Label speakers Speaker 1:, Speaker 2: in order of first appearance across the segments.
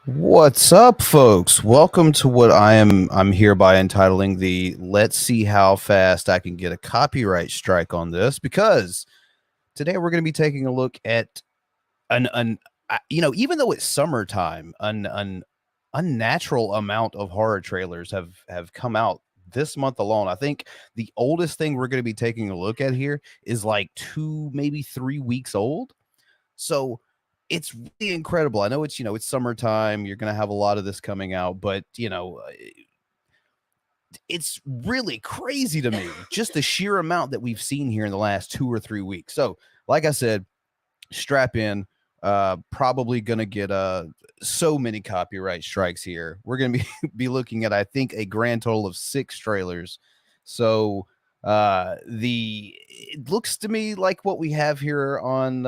Speaker 1: What's up, folks? Welcome to what I'm hereby entitling the "Let's see how fast I can get a copyright strike on this," because today we're going to be taking a look at even though it's summertime, an unnatural amount of horror trailers have come out this month alone. I think the oldest thing we're going to be taking a look at here is like 2, maybe 3 weeks old. So it's really incredible. I know it's summertime. You're going to have a lot of this coming out, but it's really crazy to me just the sheer amount that we've seen here in the last 2 or 3 weeks. So, like I said, strap in. Probably gonna get so many copyright strikes here. We're gonna be looking at, I think, a grand total of 6 trailers. So the it looks to me like what we have here on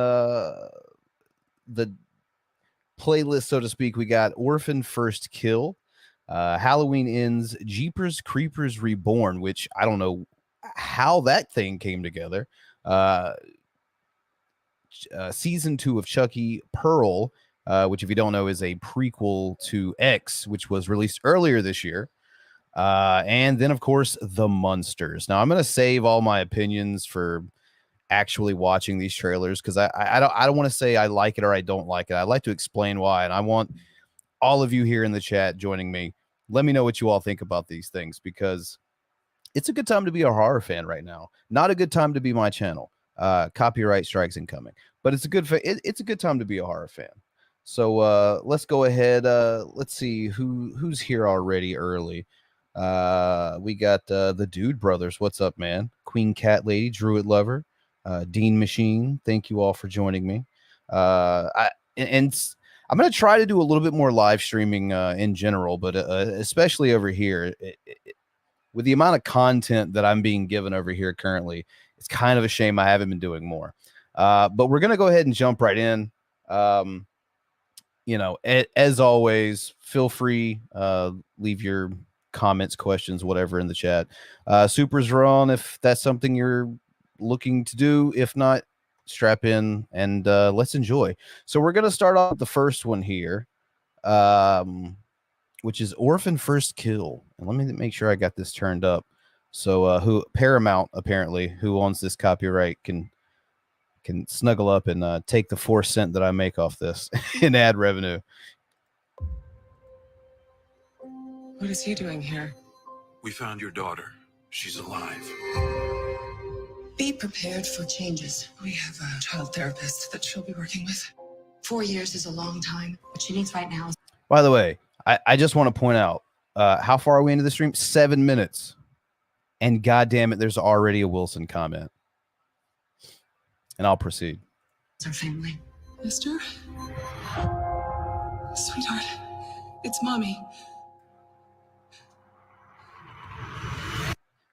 Speaker 1: the playlist, so to speak. We got Orphan First Kill, Halloween Ends, Jeepers Creepers Reborn, which I don't know how that thing came together. Season 2 of Chucky, Pearl, which, if you don't know, is a prequel to X, which was released earlier this year. And then, of course, The Munsters. Now, I'm going to save all my opinions for actually watching these trailers because I don't want to say I like it or I don't like it. I'd like to explain why, and I want all of you here in the chat joining me. Let me know what you all think about these things, because it's a good time to be a horror fan right now. Not a good time to be my channel. Copyright strikes incoming, but it's a good time to be a horror fan. So let's go ahead. Let's see who's here already early. We got the Dude Brothers. What's up, man? Queen Cat Lady, Druid Lover, Dean Machine. Thank you all for joining me. And I'm going to try to do a little bit more live streaming in general, but especially over here. With the amount of content that I'm being given over here currently, it's kind of a shame I haven't been doing more. But we're going to go ahead and jump right in. As always, feel free, leave your comments, questions, whatever in the chat. Supers are on if that's something you're looking to do. If not, strap in and let's enjoy. So we're going to start off with the first one here, which is Orphan First Kill. And let me make sure I got this turned up. So who Paramount, apparently, who owns this copyright, can snuggle up and take the 4 cents that I make off this in ad revenue.
Speaker 2: What is he doing here?
Speaker 3: We found your daughter. She's alive.
Speaker 2: Be prepared for changes. We have a child therapist that she'll be working with. 4 years is a long time. What she needs right now is...
Speaker 1: By the way, I just want to point out, how far are we into the stream? 7 minutes. And God damn it, there's already a Wilson comment. And I'll proceed.
Speaker 2: It's our family. Mister? Sweetheart, it's Mommy.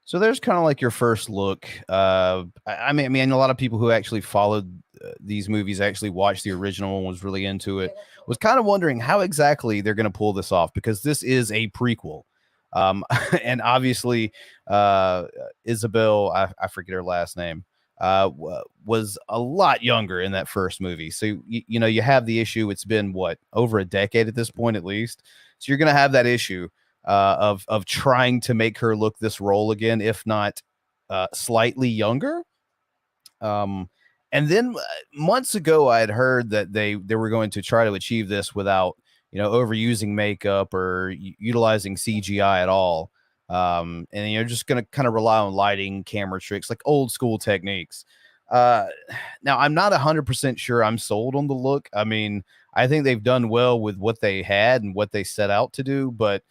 Speaker 1: So there's kind of like your first look. I mean, a lot of people who actually followed these movies, actually watched the original and was really into it, was kind of wondering how exactly they're going to pull this off, because this is a prequel. And obviously, Isabel, I forget her last name, was a lot younger in that first movie. So, you have the issue. It's been, what, over a decade at this point, at least. So you're going to have that issue of trying to make her look this role again, if not slightly younger. And then months ago, I had heard that they were going to try to achieve this without, overusing makeup or utilizing CGI at all. And you're just going to kind of rely on lighting, camera tricks, like old school techniques. Now, I'm not 100% sure I'm sold on the look. I mean, I think they've done well with what they had and what they set out to do, but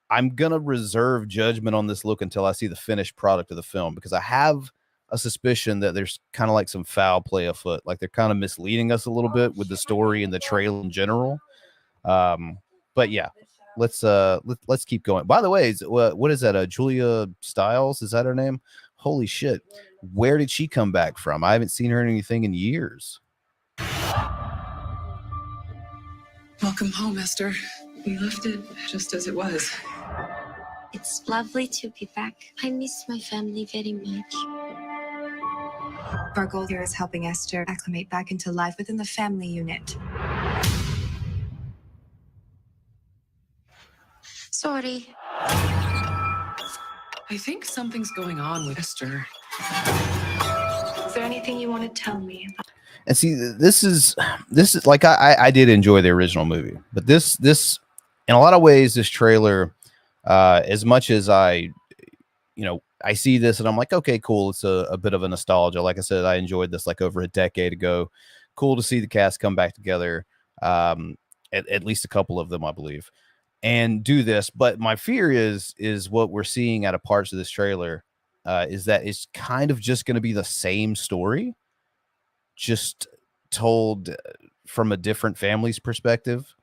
Speaker 1: I'm going to reserve judgment on this look until I see the finished product of the film, because I have a suspicion that there's kind of like some foul play afoot. Like they're kind of misleading us a little bit with the story and the trailer in general. But yeah, let's keep going. By the way, what is that? Julia Stiles? Is that her name? Holy shit. Where did she come back from? I haven't seen her in anything in years.
Speaker 2: Welcome home, Esther. We left it just as it was.
Speaker 4: It's lovely to be back. I miss my family very much.
Speaker 5: Our goal here is helping Esther acclimate back into life within the family unit.
Speaker 4: Sorry.
Speaker 2: I think something's going on with Esther.
Speaker 4: Is there anything you want to tell me?
Speaker 1: And see, this is like I did enjoy the original movie, but this in a lot of ways, this trailer, as much as I see this and I'm like, okay, cool. It's a bit of a nostalgia. Like I said, I enjoyed this like over a decade ago. Cool to see the cast come back together. At least a couple of them, I believe, and do this. But my fear is what we're seeing out of parts of this trailer, is that it's kind of just going to be the same story, just told from a different family's perspective.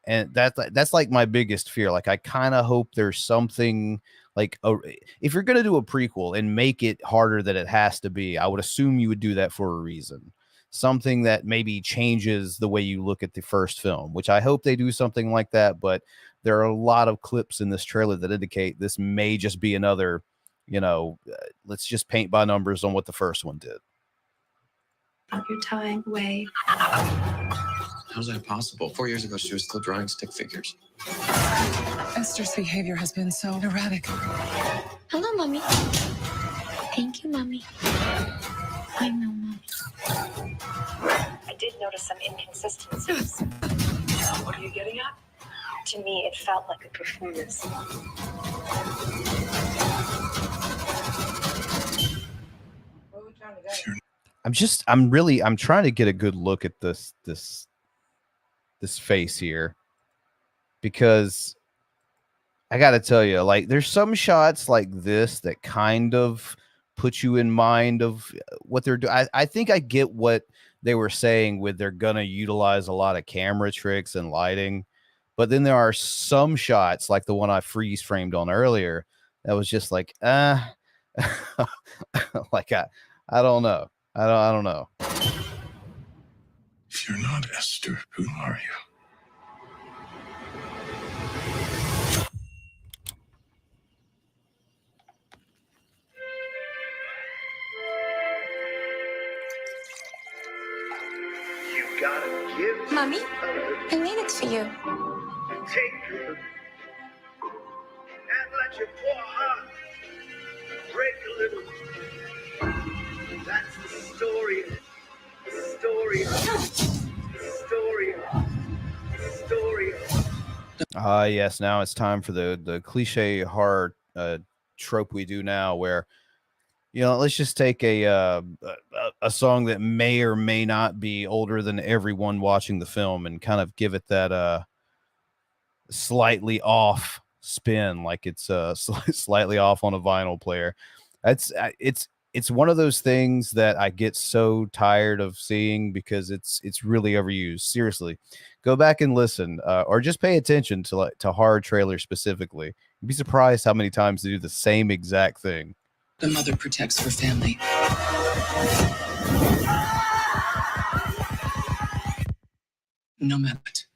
Speaker 1: And that's like my biggest fear. Like, I kind of hope there's something like if you're going to do a prequel and make it harder than it has to be, I would assume you would do that for a reason. Something that maybe changes the way you look at the first film, which I hope they do something like that. But there are a lot of clips in this trailer that indicate this may just be another, let's just paint by numbers on what the first one did.
Speaker 4: You're tying away.
Speaker 5: How's that possible? 4 years ago, she was still drawing stick figures.
Speaker 2: Esther's behavior has been so erratic.
Speaker 4: Hello, Mommy. Thank you, Mommy. I know, Mommy.
Speaker 6: I did notice some inconsistencies.
Speaker 2: What are you getting at?
Speaker 6: To me, it felt like a performance.
Speaker 1: I'm trying to get a good look at this face here, because I got to tell you, like, there's some shots like this that kind of put you in mind of what they're doing. I think I get what they were saying with they're gonna utilize a lot of camera tricks and lighting, but then there are some shots like the one I freeze framed on earlier that was just like like I don't know. I don't know.
Speaker 3: If you're not Esther, who are you?
Speaker 7: You gotta give.
Speaker 4: Mommy, I made it for you.
Speaker 7: Take good. And let your poor heart break a little. That's the story. The story. The story. The story.
Speaker 1: Yes, now it's time for the cliche horror trope we do now, where let's just take a song that may or may not be older than everyone watching the film and kind of give it that slightly off spin, like it's slightly off on a vinyl player. It's one of those things that I get so tired of seeing because it's really overused. Seriously, go back and listen, or just pay attention to horror trailers specifically. You'd be surprised how many times they do the same exact thing.
Speaker 2: The mother protects her family. No matter what.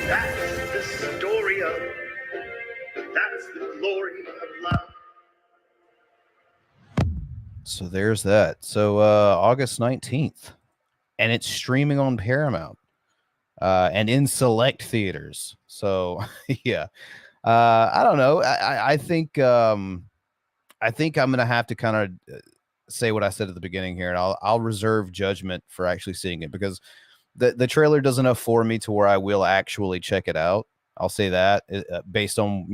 Speaker 7: That's the story of. That's the glory of love.
Speaker 1: So there's that. So August 19th, and it's streaming on Paramount and in select theaters. So yeah, I don't know. I think I'm gonna have to kind of say what I said at the beginning here, and I'll reserve judgment for actually seeing it, because the trailer does enough for me to where I will actually check it out. I'll say that based on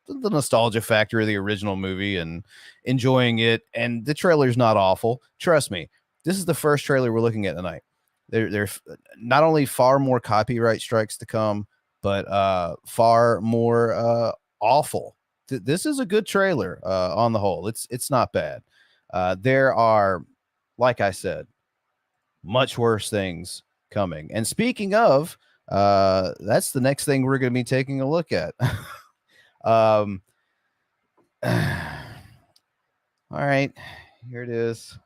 Speaker 1: the nostalgia factor of the original movie and enjoying it. And the trailer's not awful. Trust me, this is the first trailer we're looking at tonight. There's not only far more copyright strikes to come, but far more awful. This is a good trailer on the whole. It's not bad. There are, like I said, much worse things coming. And speaking of, that's the next thing we're going to be taking a look at. All right, here it is.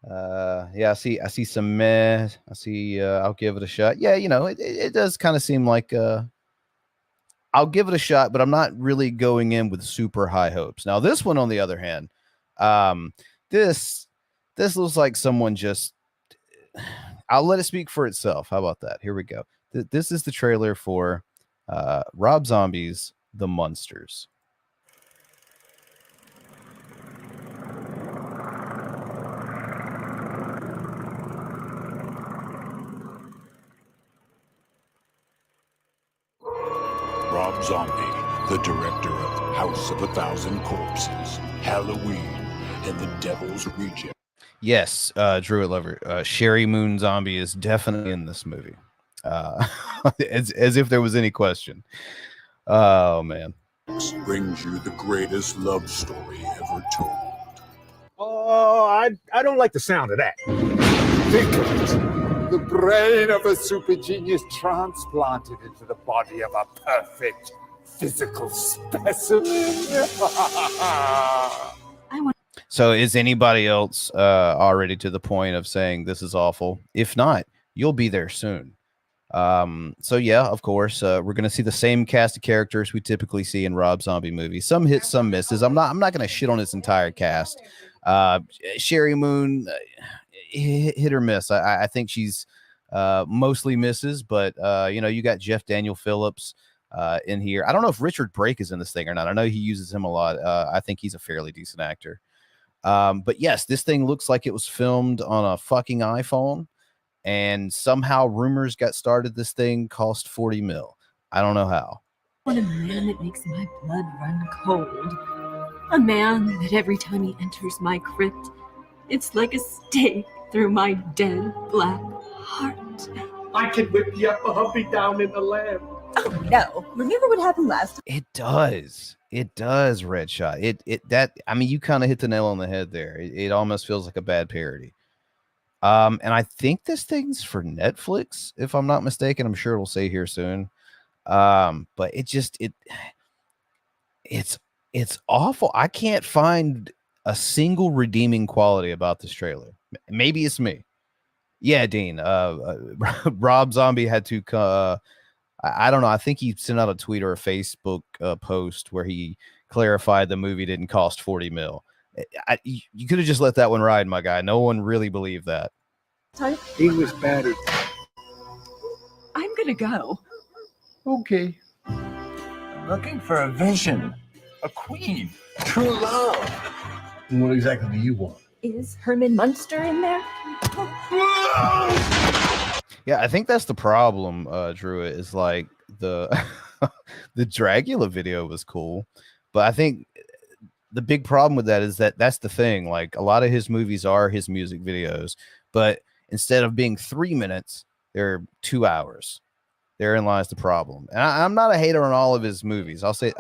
Speaker 1: Yeah, I see some meh. I see I'll give it a shot. Yeah, it does kind of seem like I'll give it a shot, but I'm not really going in with super high hopes. Now, this one, on the other hand, this looks like someone just I'll let it speak for itself. How about that? Here we go. This is the trailer for Rob Zombie's The Munsters.
Speaker 3: Rob Zombie, the director of House of a Thousand Corpses, Halloween, and The Devil's Reject.
Speaker 1: Yes, Druid Lover. Sherry Moon Zombie is definitely in this movie. As if there was any question. Oh, man.
Speaker 3: Brings you the greatest love story ever told.
Speaker 8: Oh, I don't like the sound of that.
Speaker 9: Think of it. The brain of a super genius transplanted into the body of a perfect physical specimen.
Speaker 1: So is anybody else already to the point of saying this is awful? If not, you'll be there soon. So yeah, of course, we're going to see the same cast of characters we typically see in Rob Zombie movies. Some hits, some misses. I'm not going to shit on his entire cast. Sherry Moon, hit or miss. I think she's mostly misses, but you got Jeff Daniel Phillips in here. I don't know if Richard Brake is in this thing or not. I know he uses him a lot. I think he's a fairly decent actor. But yes, this thing looks like it was filmed on a fucking iPhone, and somehow rumors got started this thing cost 40 mil. I don't know how.
Speaker 10: What a man that makes my blood run cold. A man that every time he enters my crypt, it's like a stake through my dead black heart.
Speaker 7: I could whip you up a humpy down in the lab.
Speaker 10: Oh no. Remember what happened last time?
Speaker 1: It does. It does, Red Shot. You kind of hit the nail on the head there. It almost feels like a bad parody. And I think this thing's for Netflix, if I'm not mistaken. I'm sure it'll say here soon. But it's awful. I can't find a single redeeming quality about this trailer. Maybe it's me. Yeah, Dean. Rob Zombie had to I don't know. I think he sent out a tweet or a Facebook post where he clarified the movie didn't cost 40 mil. You could have just let that one ride, my guy. No one really believed that.
Speaker 7: He was battered.
Speaker 10: I'm gonna go.
Speaker 7: Okay.
Speaker 9: Looking for a vision, a queen, true love.
Speaker 7: What exactly do you want?
Speaker 10: Is Herman Munster in there?
Speaker 1: Yeah, I think that's the problem, Druid, is like the the Dracula video was cool, but I think the big problem with that is that's the thing. Like, a lot of his movies are his music videos, but instead of being 3 minutes, they're 2 hours. Therein lies the problem. And I'm not a hater on all of his movies. I'll say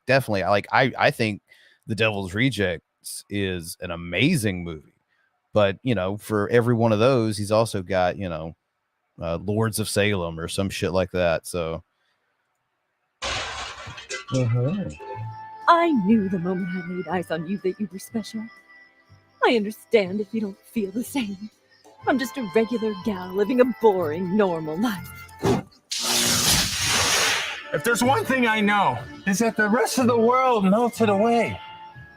Speaker 1: definitely. I think The Devil's Rejects is an amazing movie, but for every one of those, he's also got Lords of Salem or some shit like that. So
Speaker 10: I knew the moment I laid eyes on you that you were special. I understand if you don't feel the same. I'm just a regular gal living a boring, normal life.
Speaker 9: If there's one thing I know, is that the rest of the world melted away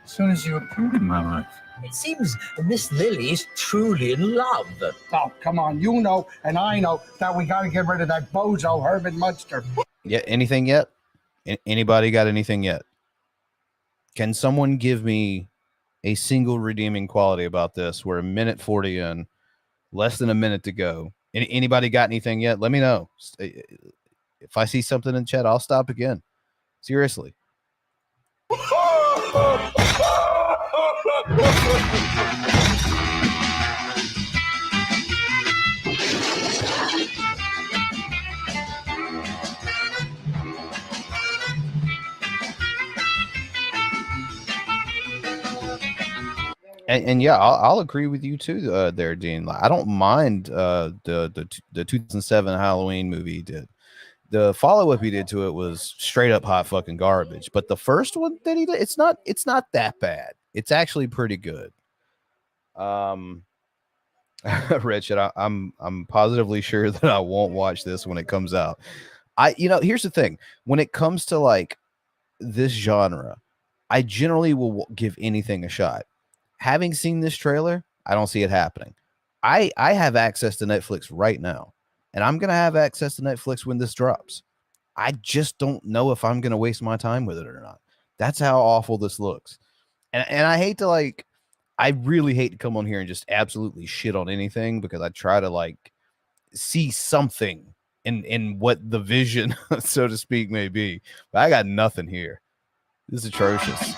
Speaker 9: as soon as you appeared in my life.
Speaker 11: It seems Miss Lily's truly in love.
Speaker 7: Oh, come on. You know and I know that we got to get rid of that bozo Herman Munster.
Speaker 1: yeah, anything yet? Anybody got anything yet? Can someone give me a single redeeming quality about this? We're a minute 40 in, less than a minute to go. Anybody got anything yet? Let me know. If I see something in chat, I'll stop again. Seriously. And yeah, I'll agree with you too, there, Dean. I don't mind the 2007 Halloween movie he did. The follow-up he did to it was straight up hot fucking garbage. But the first one that he did, it's not that bad. It's actually pretty good. Rich, I'm positively sure that I won't watch this when it comes out. Here's the thing. When it comes to like this genre, I generally will give anything a shot. Having seen this trailer, I don't see it happening. I have access to Netflix right now, and I'm going to have access to Netflix when this drops. I just don't know if I'm gonna waste my time with it or not. That's how awful this looks. And I hate to like, I really hate to come on here and just absolutely shit on anything because I try to like see something in what the vision, so to speak, may be. But I got nothing here. This is atrocious.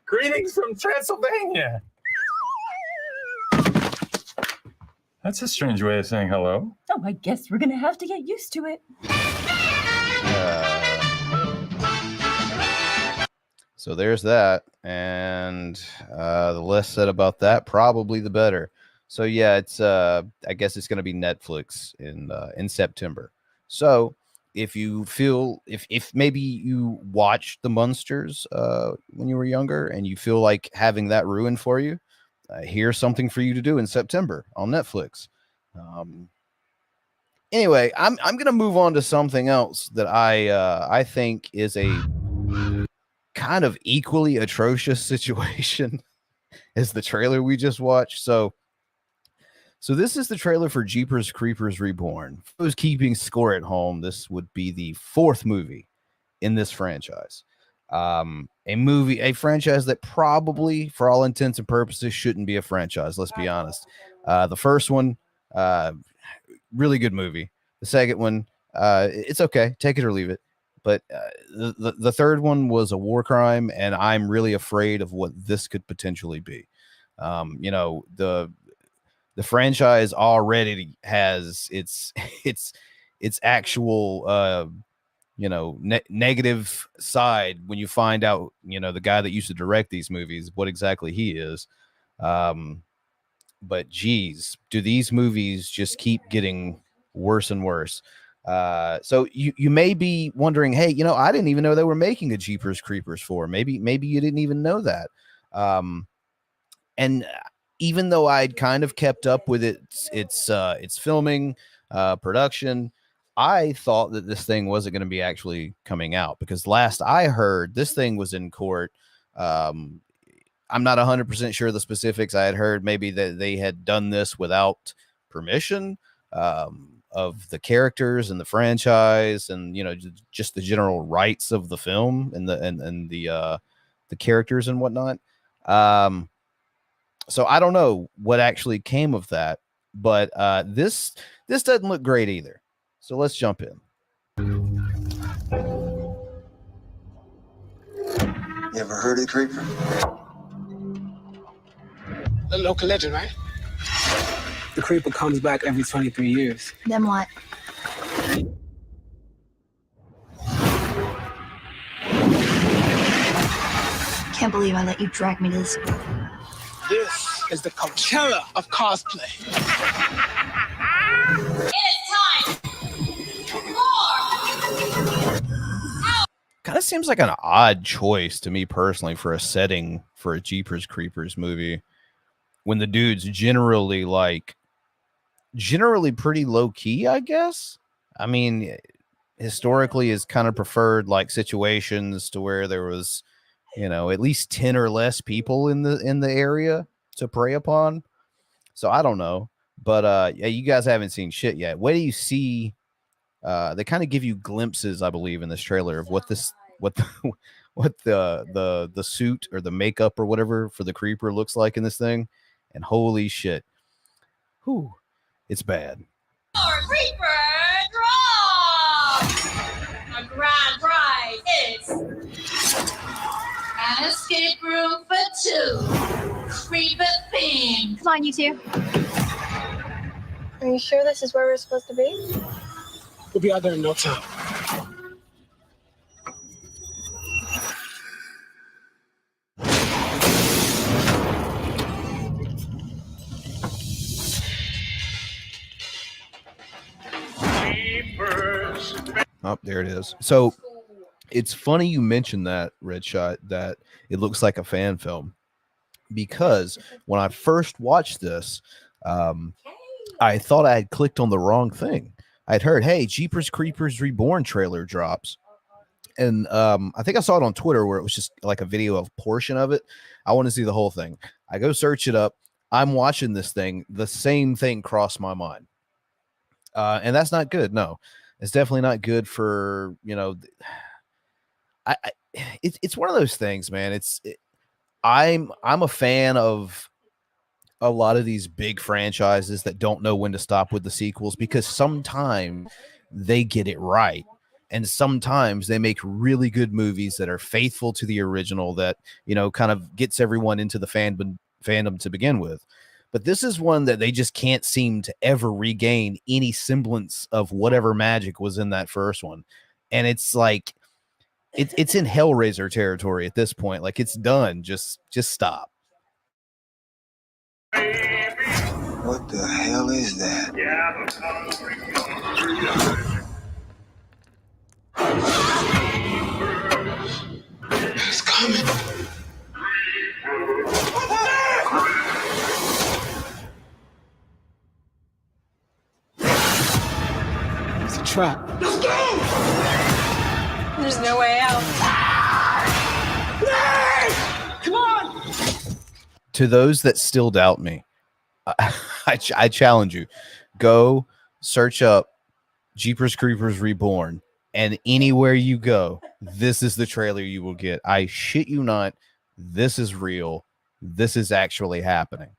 Speaker 12: Greetings from Transylvania. That's a strange way of saying hello.
Speaker 10: Oh, I guess we're gonna have to get used to it.
Speaker 1: So there's that, and the less said about that, probably the better. So yeah, it's I guess it's going to be Netflix in September. So if you feel if maybe you watched the Munsters when you were younger and you feel like having that ruined for you, here's something for you to do in September on Netflix. Anyway, I'm going to move on to something else that I think is a kind of equally atrocious situation as the trailer we just watched. So this is the trailer for Jeepers Creepers Reborn. For those keeping score at home, this would be the 4th movie in this franchise. A franchise that probably, for all intents and purposes, shouldn't be a franchise. Let's be honest. The first one, really good movie. The second one, it's okay, take it or leave it. But the third one was a war crime, and I'm really afraid of what this could potentially be. The franchise already has its actual negative side when you find out the guy that used to direct these movies, what exactly he is. But geez, do these movies just keep getting worse and worse? So you may be wondering, hey, I didn't even know they were making a Jeepers Creepers 4. Maybe you didn't even know that. And even though I'd kind of kept up with its filming, production, I thought that this thing wasn't going to be actually coming out because last I heard, this thing was in court. I'm not 100% sure the specifics. I had heard maybe that they had done this without permission of the characters and the franchise, and just the general rights of the film and the characters and whatnot. So I don't know what actually came of that, but this doesn't look great either. So let's jump in.
Speaker 13: You ever heard of the Creeper?
Speaker 14: A local legend, right? The Creeper comes back every 23 years.
Speaker 4: Then what? Can't believe I let you drag me to this.
Speaker 14: This is the Coachella of cosplay.
Speaker 1: Kind of seems like an odd choice to me personally for a setting for a Jeepers Creepers movie when the dude's generally pretty low key, I guess. I mean, historically is kind of preferred like situations to where there was, at least 10 or less people in the area to prey upon. So I don't know, but yeah, you guys haven't seen shit yet. What do you see? They kind of give you glimpses, I believe, in this trailer of what the suit or the makeup or whatever for the creeper looks like in this thing. And holy shit. Whew, it's bad.
Speaker 15: Reaper draw! A grand prize is an escape room for 2. Creeper theme.
Speaker 4: Come on, you two.
Speaker 6: Are you sure this is where we're supposed to be?
Speaker 14: We'll be out there in no time.
Speaker 1: Oh, there it is. So it's funny you mentioned that, Red Shot, that it looks like a fan film, because when I first watched this, I thought I had clicked on the wrong thing. I'd heard, hey, Jeepers Creepers Reborn trailer drops. And I think I saw it on Twitter where it was just like a video of a portion of it. I want to see the whole thing. I go search it up. I'm watching this thing. The same thing crossed my mind. And that's not good. No, it's definitely not good for, it's one of those things, man. I'm a fan of a lot of these big franchises that don't know when to stop with the sequels, because sometimes they get it right. And sometimes they make really good movies that are faithful to the original that, kind of gets everyone into the fandom to begin with. But this is one that they just can't seem to ever regain any semblance of whatever magic was in that first one. And it's like, it's in Hellraiser territory at this point. Like, it's done. Just stop.
Speaker 13: What the hell is that?
Speaker 2: It's coming.
Speaker 14: It's a trap.
Speaker 2: Let's go!
Speaker 6: There's no way out.
Speaker 2: Come on!
Speaker 1: To those that still doubt me, I challenge you. Go search up Jeepers Creepers Reborn, and anywhere you go, this is the trailer you will get. I shit you not. This is real. This is actually happening.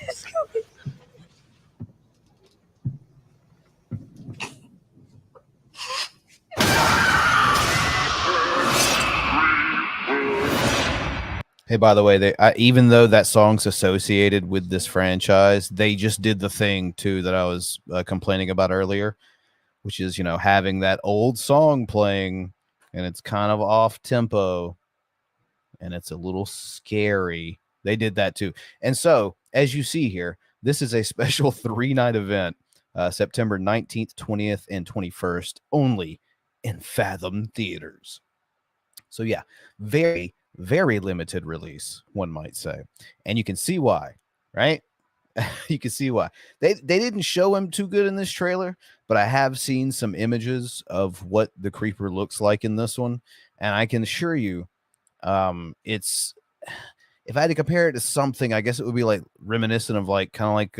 Speaker 6: It's coming.
Speaker 1: Hey, by the way, even though that song's associated with this franchise, they just did the thing too that I was complaining about earlier, which is, having that old song playing, and it's kind of off tempo, and it's a little scary. They did that too. And so, as you see here, this is a special 3-night event, September 19th, 20th, and 21st, only in Fathom theaters. So yeah, very, very limited release, one might say. And you can see why, right? You can see why. They didn't show him too good in this trailer, but I have seen some images of what the creeper looks like in this one, and I can assure you, it's, if I had to compare it to something, I guess it would be like reminiscent of like kind of like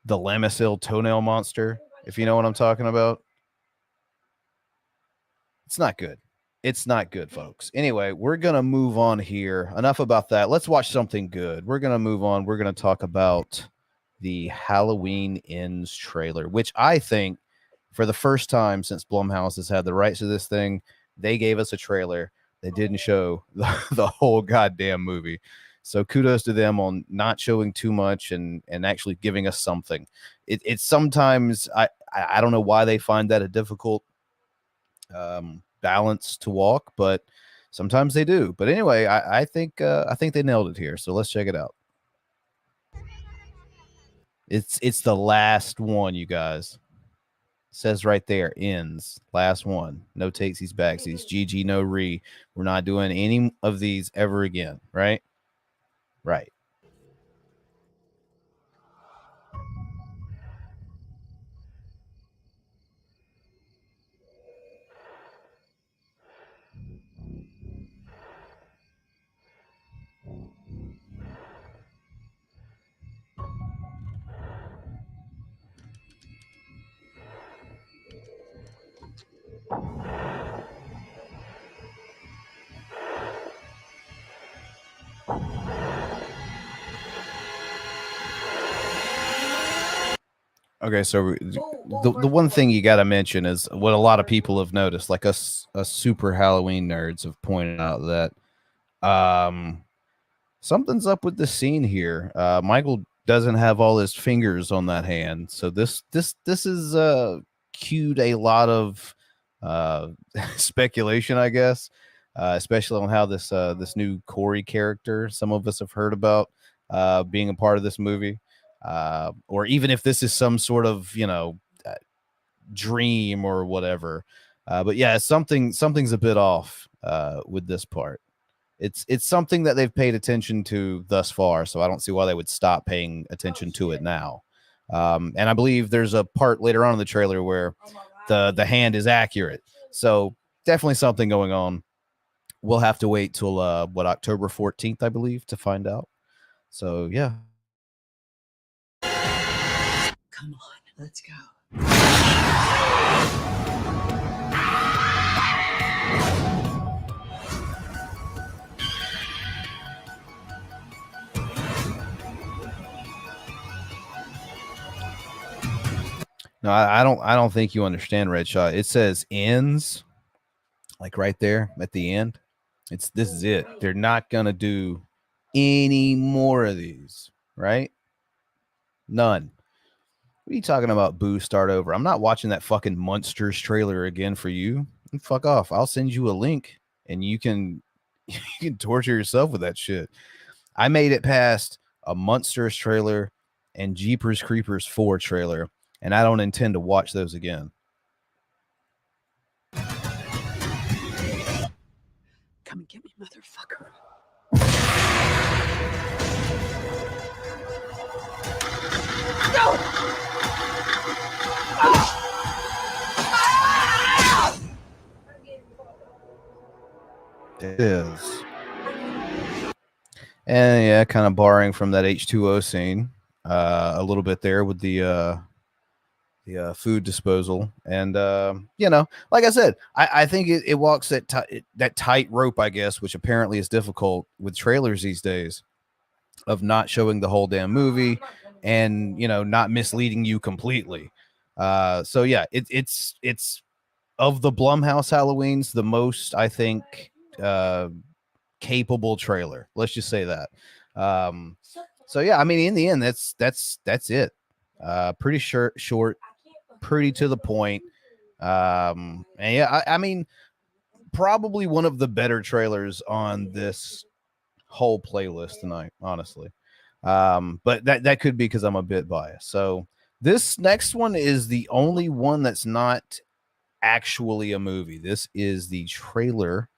Speaker 1: the Lamisil toenail monster, if you know what I'm talking about. It's not good. It's not good, folks. Anyway, we're going to move on here. Enough about that. Let's watch something good. We're going to move on. We're going to talk about the Halloween Ends trailer, which I think for the first time since Blumhouse has had the rights to this thing, they gave us a trailer. They didn't show the whole goddamn movie. So kudos to them on not showing too much and actually giving us something. It's sometimes, I don't know why they find that a difficult balance to walk, but sometimes they do. But anyway, I think they nailed it here. So let's check it out. It's the last one, you guys. It says right there, ends, last one. No takesies, backsies, GG, no re. We're not doing any of these ever again, right? Right. Okay, so the one thing you got to mention is what a lot of people have noticed, like us super Halloween nerds have pointed out that something's up with the scene here. Michael doesn't have all his fingers on that hand, so this is cued a lot of speculation, I guess, especially on how this new Corey character some of us have heard about being a part of this movie. Or even if this is some sort of dream or whatever. But yeah, something's a bit off with this part. It's something that they've paid attention to thus far, so I don't see why they would stop paying attention to it now. And I believe there's a part later on in the trailer where the hand is accurate. So definitely something going on. We'll have to wait till October 14th, I believe, to find out. So yeah.
Speaker 11: Come on, let's go.
Speaker 1: No, I don't think you understand, Red Shot. It says ends, like right there at the end. This is it. They're not gonna do any more of these, right? None. What are you talking about? Boo, start over. I'm not watching that fucking Monsters trailer again for you. Fuck off. I'll send you a link and you can torture yourself with that shit. I made it past a Monsters trailer and Jeepers Creepers 4 trailer, and I don't intend to watch those again.
Speaker 11: Come and get me, motherfucker.
Speaker 15: No!
Speaker 1: It is. And yeah, kind of borrowing from that H2O scene a little bit there with the food disposal. And, like I said, I think it walks that tight rope, I guess, which apparently is difficult with trailers these days, of not showing the whole damn movie and, not misleading you completely. So yeah, it's of the Blumhouse Halloweens, the most, I think, capable trailer. Let's just say that. So yeah, I mean, in the end, that's it. Pretty short, pretty to the point. And yeah, I mean, probably one of the better trailers on this whole playlist tonight, honestly. But that could be because I'm a bit biased. So this next one is the only one that's not actually a movie. This is the trailer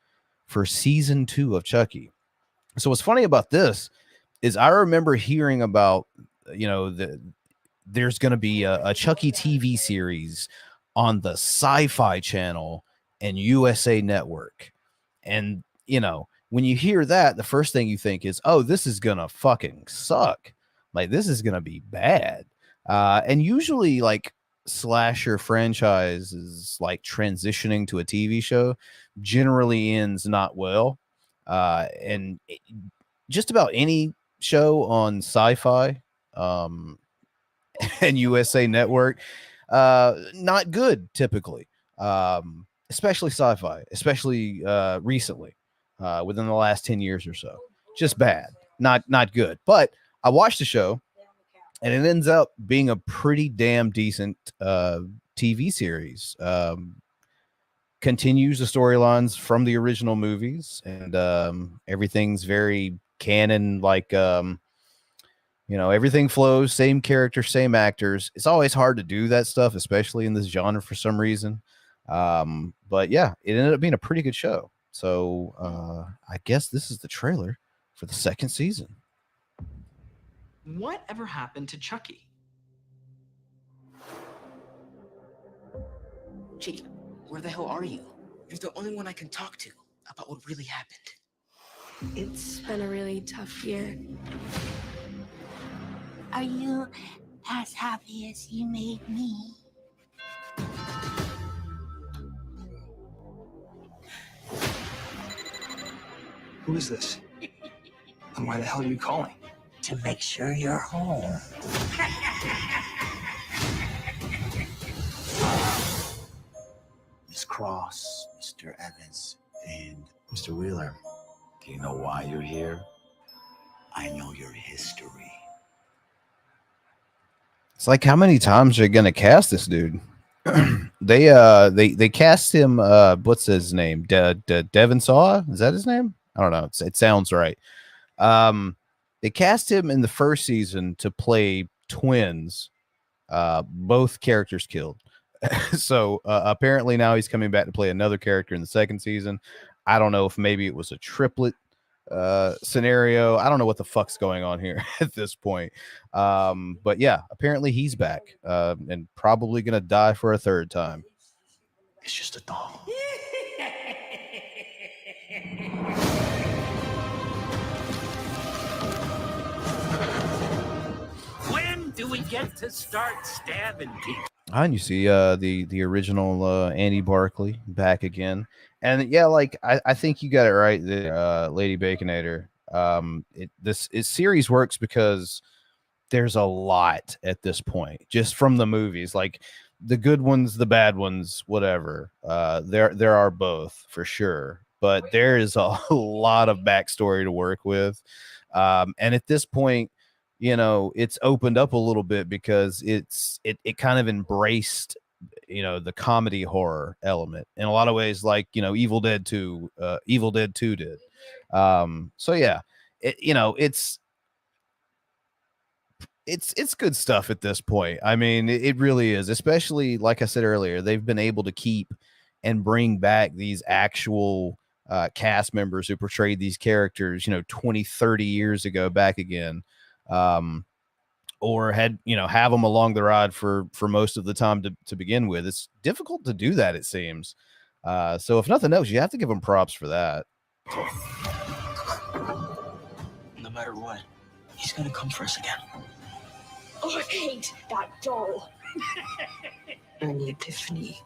Speaker 1: for season 2 of Chucky. So what's funny about this is I remember hearing about, there's going to be a Chucky TV series on the Sci-Fi Channel and USA Network. And, when you hear that, the first thing you think is, oh, this is going to fucking suck. Like, this is going to be bad. And usually, like, slasher franchises, like transitioning to a TV show, generally ends not well. And just about any show on Sci-Fi and USA Network, not good typically, especially Sci-Fi, especially recently, within the last 10 years or so. Just bad, not good. But I watched the show, and it ends up being a pretty damn decent TV series. Continues the storylines from the original movies, and everything's very canon, like everything flows, same character, same actors. It's always hard to do that stuff, especially in this genre for some reason. But yeah, it ended up being a pretty good show. So I guess this is the trailer for the second season.
Speaker 16: What ever happened to Chucky?
Speaker 17: Chief, where the hell are you? You're the only one I can talk to about what really happened.
Speaker 6: It's been a really tough year.
Speaker 15: Are you as happy as you made me?
Speaker 14: Who is this? And why the hell are you calling?
Speaker 17: To make sure you're home.
Speaker 13: Miss Cross, Mr. Evans, and Mr. Wheeler. Do you know why you're here? I know your history.
Speaker 1: It's like, how many times are you gonna cast this dude? They cast him. What's his name? Devon Sawa? Is that his name? I don't know. It sounds right. They cast him in the first season to play twins, both characters killed. So apparently now he's coming back to play another character in the second season. I don't know if maybe it was a triplet scenario. I don't know what the fuck's going on here at this point. But yeah, apparently he's back and probably gonna die for a third time.
Speaker 13: It's just a doll.
Speaker 16: When do we get to start stabbing people?
Speaker 1: And you see the original Andy Barkley back again. And yeah, like I think you got it right there, Lady Baconator. This series works because there's a lot at this point, just from the movies, like the good ones, the bad ones, whatever. There are both for sure, but there is a lot of backstory to work with. And at this point, you know, it's opened up a little bit because it kind of embraced, you know, the comedy horror element in a lot of ways, like, you know, Evil Dead 2 did. So yeah, you know, it's good stuff at this point. I mean, it really is, especially like I said earlier, they've been able to keep and bring back these actual cast members who portrayed these characters, you know, 20, 30 years ago back again. Or had, you know, have them along the ride for most of the time to begin with. It's difficult to do that, it seems. So if nothing else, you have to give them props for that.
Speaker 17: No matter what, he's gonna come for us again.
Speaker 6: Oh, I hate that doll.
Speaker 2: I need Tiffany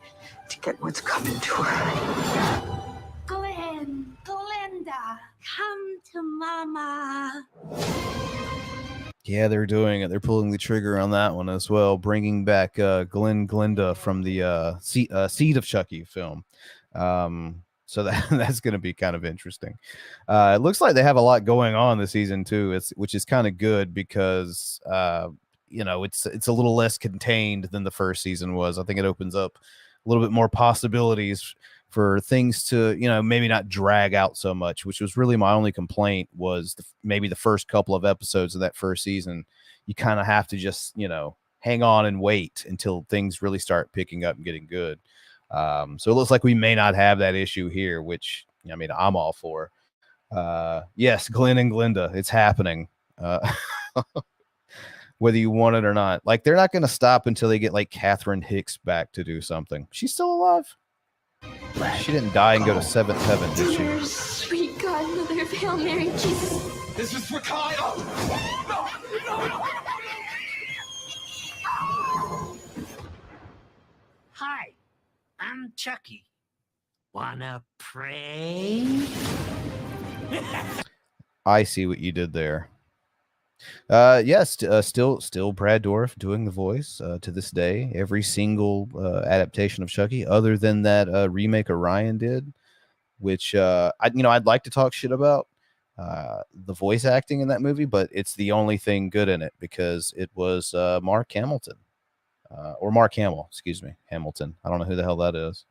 Speaker 2: to get what's coming to her.
Speaker 15: Glenn, Glenda, come to Mama.
Speaker 1: Yeah, they're doing it. They're pulling the trigger on that one as well, bringing back Glenda from the Seed of Chucky film. So that's going to be kind of interesting. It looks like they have a lot going on this season too, which is kind of good because you know, it's a little less contained than the first season was. I think it opens up a little bit more possibilities for things to, you know, maybe not drag out so much, which was really my only complaint was maybe the first couple of episodes of that first season. You kind of have to just, you know, hang on and wait until things really start picking up and getting good. So it looks like we may not have that issue here, which, I mean, I'm all for. Yes, Glenn and Glenda, it's happening. Whether you want it or not. Like, they're not going to stop until they get like Catherine Hicks back to do something. She's still alive. She didn't die and go to seventh heaven, did she?
Speaker 10: Dear sweet godmother of Hail Mary, Jesus.
Speaker 16: This is for Kyle. No, no. Hi, I'm Chucky. Wanna pray?
Speaker 1: I see what you did there. Yes, still Brad Dourif doing the voice to this day. Every single adaptation of Chucky, other than that remake Orion did, which I'd like to talk shit about the voice acting in that movie, but it's the only thing good in it because it was Mark Hamilton or Mark Hamill, excuse me, Hamilton. I don't know who the hell that is.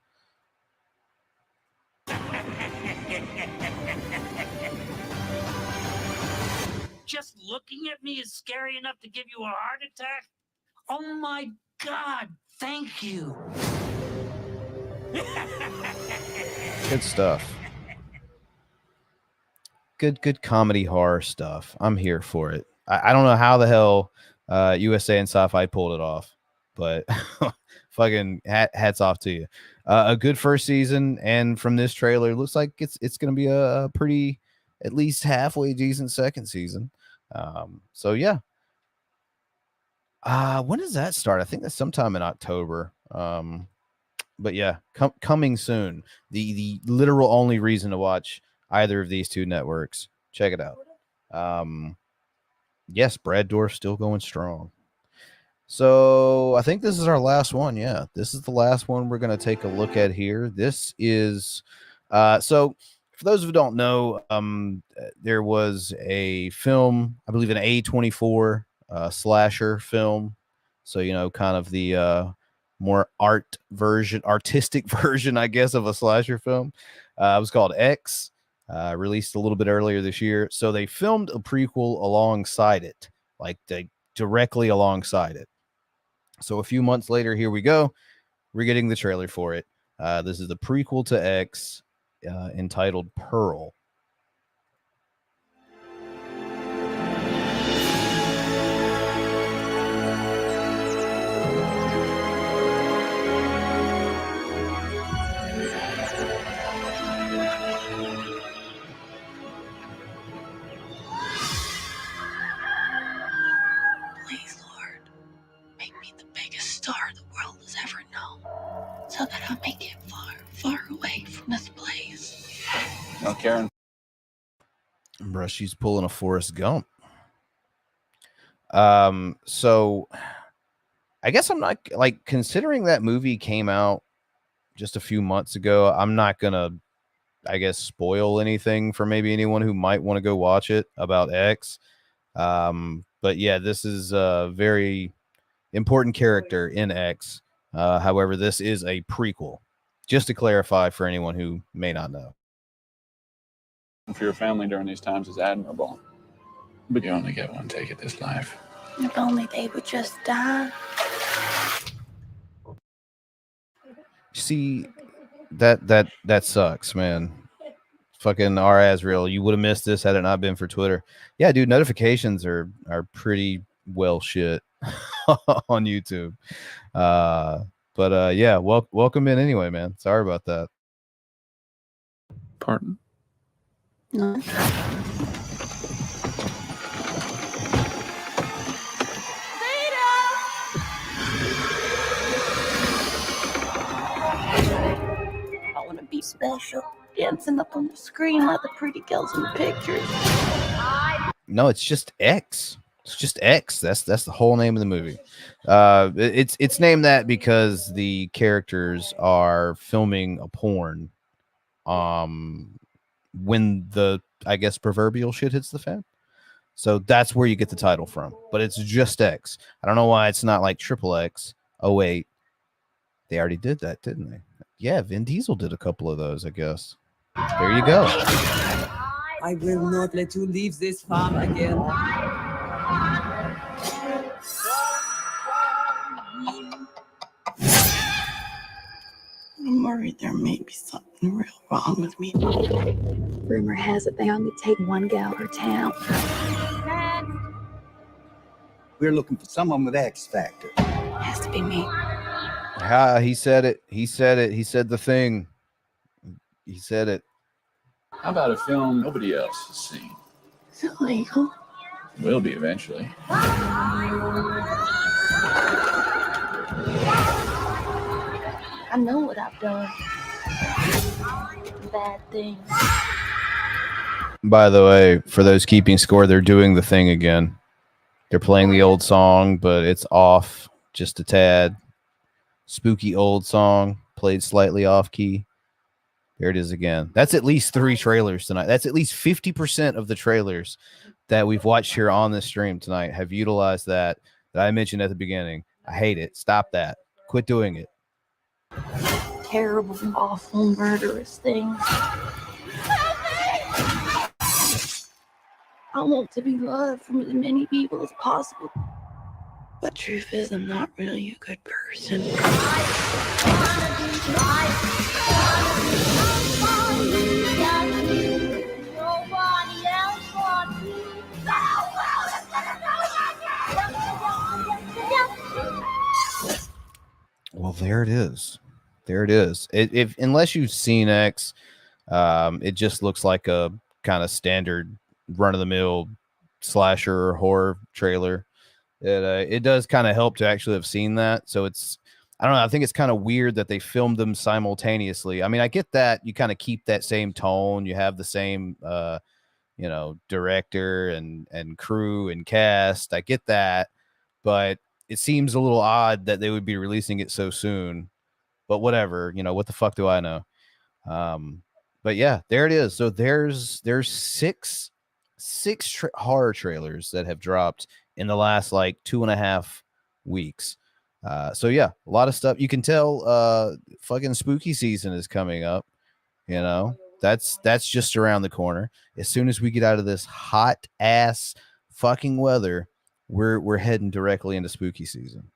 Speaker 16: Just looking at me is scary enough to give you a heart attack? Oh my God, thank you.
Speaker 1: Good stuff. Good comedy horror stuff. I'm here for it. I don't know how the hell USA and Sci-Fi pulled it off, but fucking hats off to you. A good first season, and from this trailer, it looks like it's going to be a pretty, at least halfway decent second season. So yeah. When does that start? I think that's sometime in October. But yeah, coming soon. The literal only reason to watch either of these two networks. Check it out. Yes, Brad Dourif still going strong. So I think this is our last one. Yeah, this is the last one we're going to take a look at here. This is so for those who don't know, there was a film, I believe an A24 slasher film. So, you know, kind of the more artistic version, I guess, of a slasher film. It was called X, released a little bit earlier this year. So they filmed a prequel alongside it, like directly alongside it. So a few months later, here we go. we're getting the trailer for it. This is the prequel to X, entitled Pearl.
Speaker 2: Please, Lord, make me the biggest star the world has ever known, so that I'll make it far, far away from this place.
Speaker 13: No, Karen.
Speaker 1: Bruh, she's pulling a Forrest Gump. So I guess I'm not, like, considering that movie came out just a few months ago, I'm not gonna, I guess, spoil anything for maybe anyone who might want to go watch it about X. But yeah, this is a very important character in X. However, this is a prequel, just to clarify for anyone who may not know.
Speaker 18: For your family during these times is admirable. But you only get one take at this life.
Speaker 2: If only they would just die.
Speaker 1: See, that sucks, man. Fucking R. Asriel, you would have missed this had it not been for Twitter. Yeah, dude, notifications are pretty well shit on YouTube. But yeah, welcome in anyway, man. Sorry about that.
Speaker 18: Pardon?
Speaker 2: No. I want to be special, dancing up on the screen like the pretty girls in the pictures.
Speaker 1: No, it's just X. It's just X. That's the whole name of the movie. It's named that because the characters are filming a porn. When the, I guess, proverbial shit hits the fan. So that's where you get the title from. But it's just X. I don't know why it's not like Triple X. Oh wait, they already did that, didn't they? Yeah, Vin Diesel did a couple of those, I guess. There you go.
Speaker 19: I will not let you leave this farm again.
Speaker 2: I'm worried there may be something real wrong with me.
Speaker 10: Rumor has it they only take one gal per town.
Speaker 13: We're looking for someone with X Factor.
Speaker 2: Has to be me.
Speaker 1: He said it. He said it. He said the thing. He said it.
Speaker 18: How about a film nobody else has seen?
Speaker 2: Is it legal?
Speaker 18: Will be eventually.
Speaker 2: I know what I've done. Bad things.
Speaker 1: By the way, for those keeping score, they're doing the thing again. They're playing the old song, but it's off just a tad. Spooky old song, played slightly off key. There it is again. That's at least 3 trailers tonight. That's at least 50% of the trailers that we've watched here on this stream tonight have utilized that I mentioned at the beginning. I hate it. Stop that. Quit doing it.
Speaker 2: Terrible, awful, murderous things. I want to be loved from as many people as possible. But truth is, I'm not really a good person.
Speaker 1: Well, there it is. There it is. If unless you've seen X, it just looks like a kind of standard run-of-the-mill slasher or horror trailer. It does kind of help to actually have seen that. So it's, I don't know, I think it's kind of weird that they filmed them simultaneously. I mean, I get that you kind of keep that same tone. You have the same, director and crew and cast. I get that, but it seems a little odd that they would be releasing it so soon. But whatever, what the fuck do I know? But yeah, there it is. So there's 6 horror trailers that have dropped in the last like 2.5 weeks. So yeah, a lot of stuff. You can tell fucking spooky season is coming up. That's just around the corner. As soon as we get out of this hot ass fucking weather, we're heading directly into spooky season.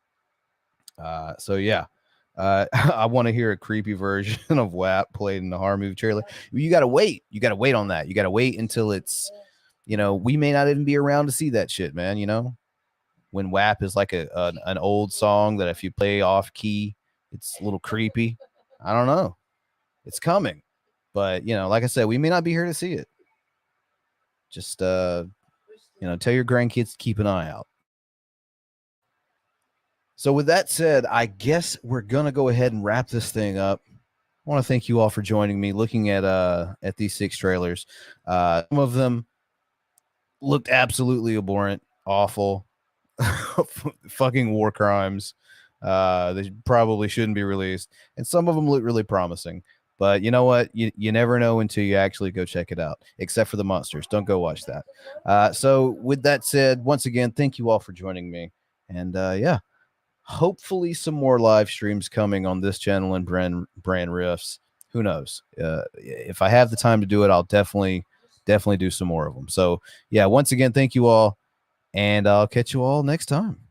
Speaker 1: So yeah. I want to hear a creepy version of WAP played in the horror movie trailer. You got to wait. You got to wait on that. You got to wait until it's, we may not even be around to see that shit, man. When WAP is like an old song that if you play off key, it's a little creepy. I don't know. It's coming. But, like I said, we may not be here to see it. Just, tell your grandkids to keep an eye out. So with that said, I guess we're going to go ahead and wrap this thing up. I want to thank you all for joining me, looking at these 6 trailers. Some of them looked absolutely abhorrent, awful, fucking war crimes. They probably shouldn't be released. And some of them look really promising. But you know what? You never know until you actually go check it out, except for the monsters. Don't go watch that. So with that said, once again, thank you all for joining me. And yeah, hopefully some more live streams coming on this channel and brand riffs. Who knows? If I have the time to do it, I'll definitely do some more of them. So yeah, once again, thank you all, and I'll catch you all next time.